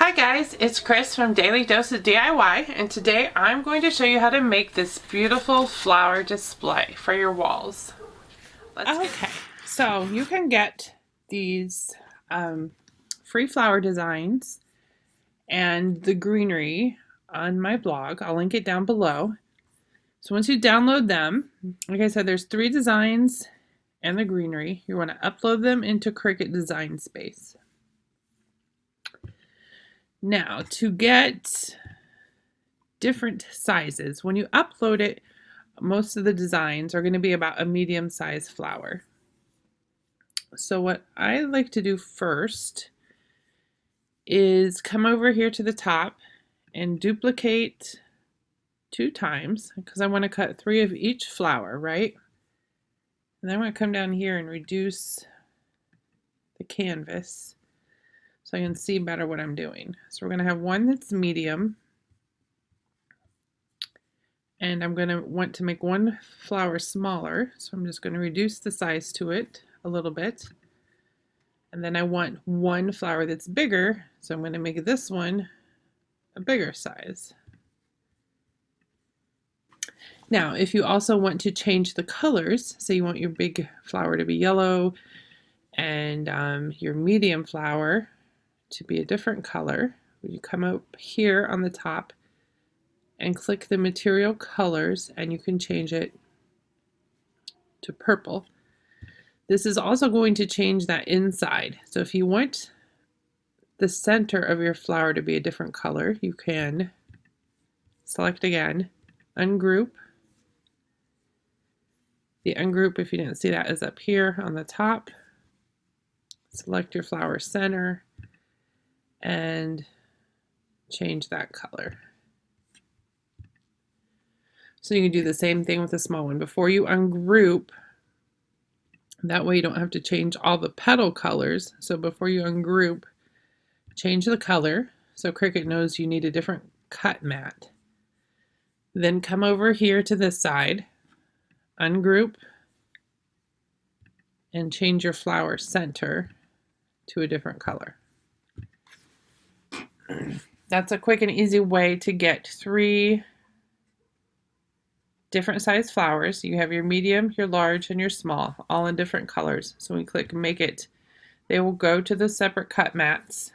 Hi guys, it's Chris from Daily Dose of DIY, and today I'm going to show you how to make this beautiful flower display for your walls. Okay, so you can get these free flower designs and the greenery on my blog. I'll link it down below. So once you download them, like I said, there's 3 designs and the greenery. You want to upload them into Cricut Design Space. Now, to get different sizes, when you upload it, most of the designs are going to be about a medium-sized flower. So what I like to do first is come over here to the top and duplicate 2 times, because I want to cut 3 of each flower, right? And then I'm going to come down here and reduce the canvas so I can see better what I'm doing. So we're going to have one that's medium, and I'm going to want to make one flower smaller, so I'm just going to reduce the size to it a little bit. And then I want one flower that's bigger, so I'm going to make this one a bigger size. Now, if you also want to change the colors, say you want your big flower to be yellow and your medium flower to be a different color, you come up here on the top and click the material colors, and you can change it to purple. This is also going to change that inside. So if you want the center of your flower to be a different color, you can select again, ungroup. The ungroup, if you didn't see that, is up here on the top. Select your flower center and change that color. So you can do the same thing with the small one. Before you ungroup, that way you don't have to change all the petal colors. So before you ungroup, change the color so Cricut knows you need a different cut mat. Then come over here to this side, ungroup, and change your flower center to a different color. That's a quick and easy way to get 3 different size flowers. You have your medium, your large, and your small, all in different colors. So when you click Make It, they will go to the separate cut mats.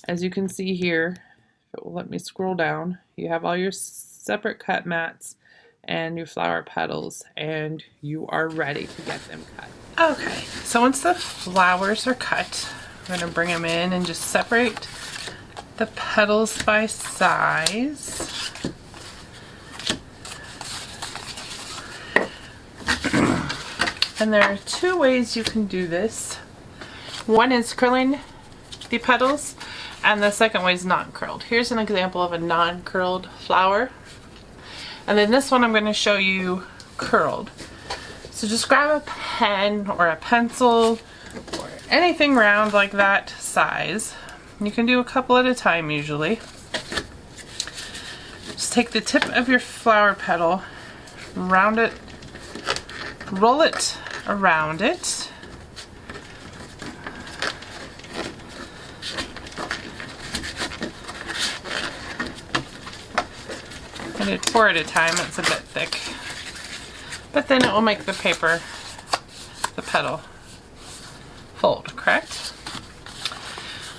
As you can see here, if it will let me scroll down, you have all your separate cut mats and your flower petals, and you are ready to get them cut. Okay, so once the flowers are cut, we're going to bring them in and just separate the petals by size. And there are 2 ways you can do this. One is curling the petals, and the second way is non-curled. Here's an example of a non-curled flower. And then this one I'm going to show you curled. So just grab a pen or a pencil or anything round like that size. You can do a couple at a time usually. Just take the tip of your flower petal, round it, roll it around it. I did 4 at a time, it's a bit thick. But then it will make the paper, the petal, fold, correct?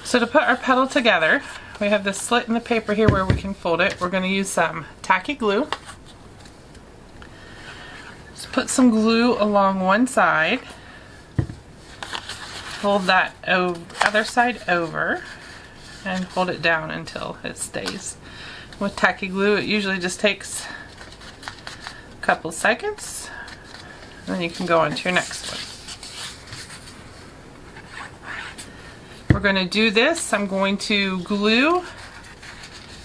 So to put our petal together, we have this slit in the paper here where we can fold it. We're going to use some tacky glue. Just put some glue along one side. Fold that other side over and hold it down until it stays. With tacky glue, it usually just takes a couple seconds, and then you can go on to your next one. We're going to do this. I'm going to glue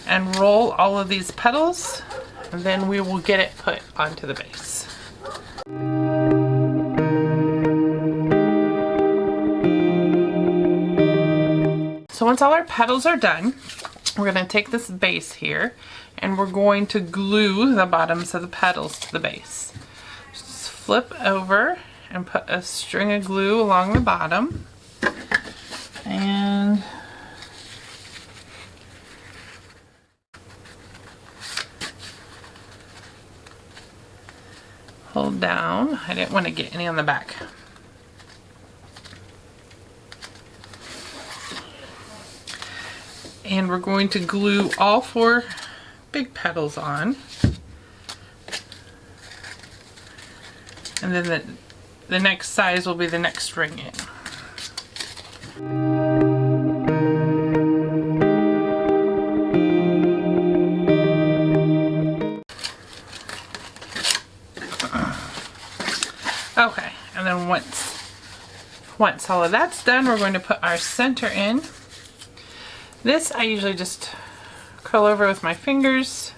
and roll all of these petals, and then we will get it put onto the base. So once all our petals are done, we're going to take this base here and we're going to glue the bottoms of the petals to the base. Just flip over and put a string of glue along the bottom, and down. I didn't want to get any on the back. And we're going to glue all 4 big petals on. And then the next size will be the next ring in. Okay, and then once all of that's done, we're going to put our center in. This I usually just curl over with my fingers,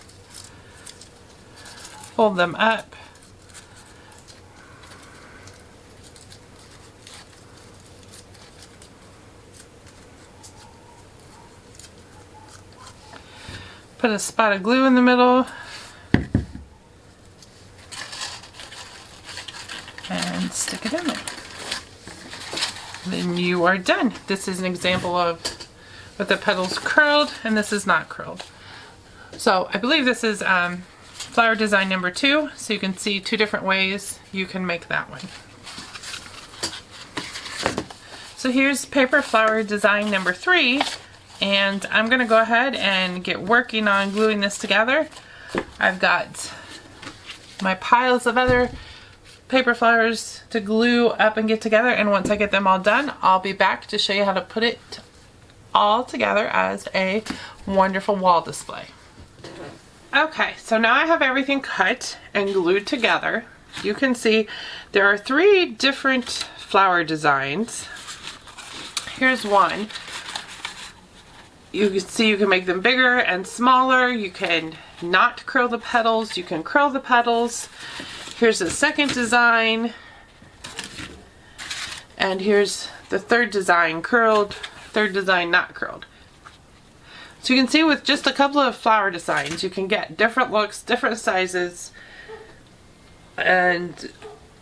fold them up, put a spot of glue in the middle, and stick it in there. Then you are done. This is an example of with the petals curled, and this is not curled. So I believe this is flower design number 2, so you can see 2 different ways you can make that one. So here's paper flower design number 3, and I'm gonna go ahead and get working on gluing this together. I've got my piles of other paper flowers to glue up and get together, and once I get them all done, I'll be back to show you how to put it all together as a wonderful wall display. Okay, so now I have everything cut and glued together. You can see there are 3 different flower designs. Here's one. You can see you can make them bigger and smaller. You can not curl the petals. You can curl the petals. Here's the second design. And here's the third design, curled. Third design not curled. So you can see with just a couple of flower designs you can get different looks, different sizes, and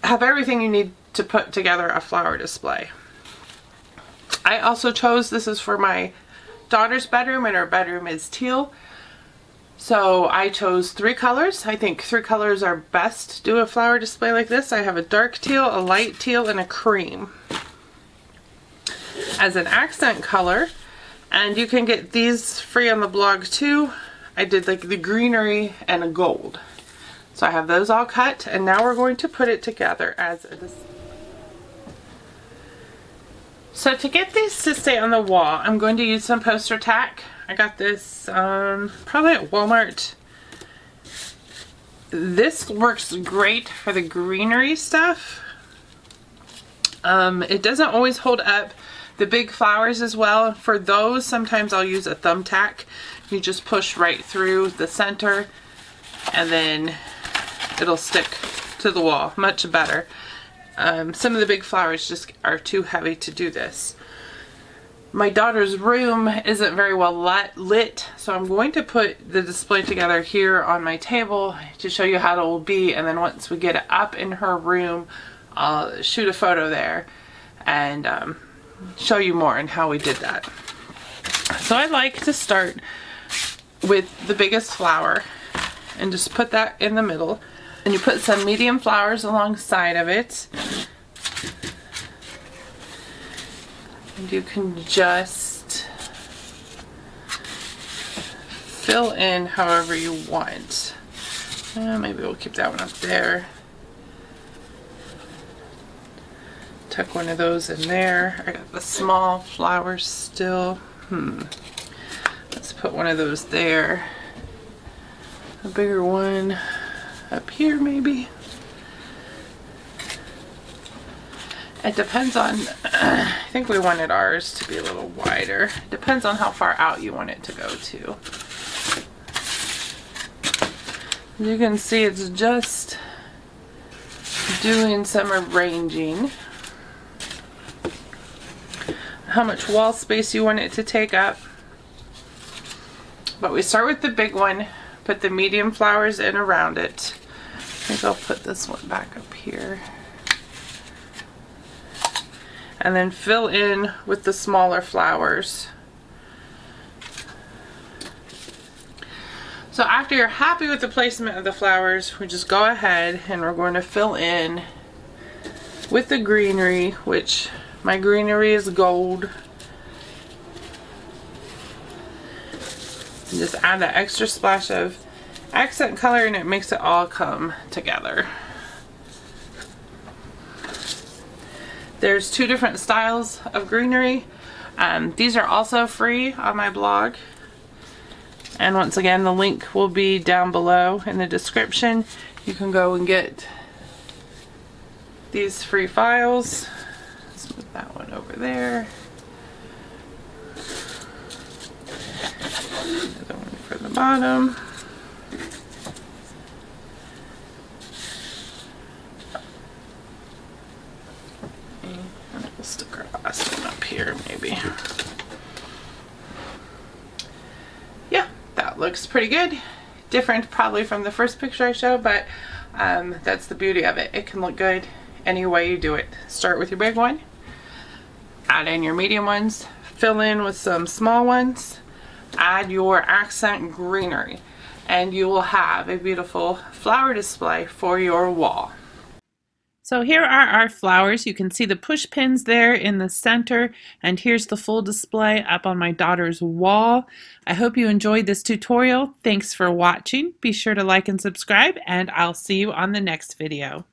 have everything you need to put together a flower display. I also chose, this is for my daughter's bedroom, and her bedroom is teal. So I chose 3 colors. I think 3 colors are best to do a flower display like this. I have a dark teal, a light teal, and a cream as an accent color, and you can get these free on the blog too. I did like the greenery and a gold. So I have those all cut, and now we're going to put it together as this. So to get these to stay on the wall, I'm going to use some poster tack. I got this probably at Walmart. This works great for the greenery stuff. It doesn't always hold up the big flowers as well. For those, sometimes I'll use a thumbtack. You just push right through the center and then it'll stick to the wall much better. Some of the big flowers just are too heavy to do this. My daughter's room isn't very well lit, so I'm going to put the display together here on my table to show you how it will be, and then once we get it up in her room, I'll shoot a photo there and show you more on how we did that. So I like to start with the biggest flower and just put that in the middle, and you put some medium flowers alongside of it, and you can just fill in however you want. Maybe we'll keep that one up there. Tuck one of those in there. I got the small flowers still. Let's put one of those there. A bigger one up here maybe. It depends on, I think we wanted ours to be a little wider. Depends on how far out you want it to go to. You can see it's just doing some arranging. How much wall space you want it to take up. But we start with the big one, put the medium flowers in around it. I think I'll put this one back up here. And then fill in with the smaller flowers. So after you're happy with the placement of the flowers, we just go ahead and we're going to fill in with the greenery, which my greenery is gold. And just add that extra splash of accent color and it makes it all come together. There's two different styles of greenery. These are also free on my blog. And once again, the link will be down below in the description. You can go and get these free files. Let's move that one over there. Another one for the bottom. And we'll stick our last one up here, maybe. That looks pretty good. Different probably from the first picture I showed, but that's the beauty of it. It can look good any way you do it. Start with your big one, add in your medium ones, fill in with some small ones, add your accent greenery, and you will have a beautiful flower display for your wall. So here are our flowers. You can see the push pins there in the center, and here's the full display up on my daughter's wall. I hope you enjoyed this tutorial. Thanks for watching. Be sure to like and subscribe, and I'll see you on the next video.